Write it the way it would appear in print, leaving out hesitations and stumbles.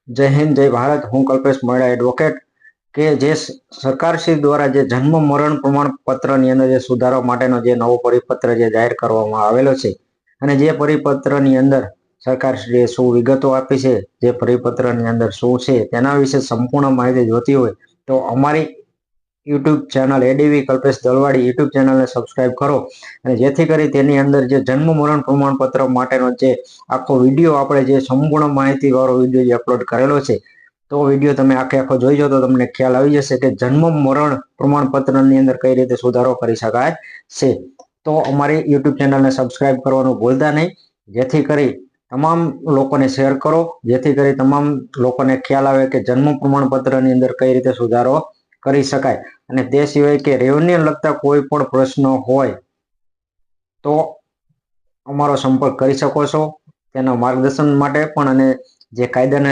જય હિન્દ, જય ભારત. હું કલ્પેશ મરડા એડવોકેટ કે જે સરકારશ્રી દ્વારા જે જન્મ મરણ પ્રમાણપત્રની અંદર જે સુધારવા માટેનો જે નવો પરિપત્ર જે જાહેર કરવામાં આવેલો છે અને જે પરિપત્રની અંદર સરકારશ્રીએ શું વિગતો આપી છે, જે પરિપત્રની અંદર શું છે તેના વિશે સંપૂર્ણ માહિતી જોતી હોય તો અમારી YouTube channel ADV Kalpesh Dalwadi YouTube ચેનલને સબસ્ક્રાઇબ કરો અને જેથી કરી તેની અંદર જે જન્મ મરણ પ્રમાણપત્ર માટેનો જે આખો વિડીયો આપણે જે સંપૂર્ણ માહિતી વાળો વિડીયો જે અપલોડ કરેલો છે તો વિડીયો તમે આખો જોઈજો તો તમને ખ્યાલ આવી જશે કે જન્મ મરણ પ્રમાણપત્રની અંદર કઈ રીતે સુધારો કરી શકાય છે. તો અમારી યુટ્યુબ ચેનલને સબસ્ક્રાઇબ કરવાનું ભૂલતા નહીં, જેથી કરી તમામ લોકોને શેર કરો, જેથી કરી તમામ લોકોને ખ્યાલ આવે કે જન્મ પ્રમાણપત્રની અંદર કઈ રીતે સુધારો કરી શકાય. અને તે સિવાય કે રેવન્યુ લગતા કોઈ પણ પ્રશ્નો હોય તો અમારો સંપર્ક કરી શકો છો તેના માર્ગદર્શન માટે પણ અને જે કાયદાને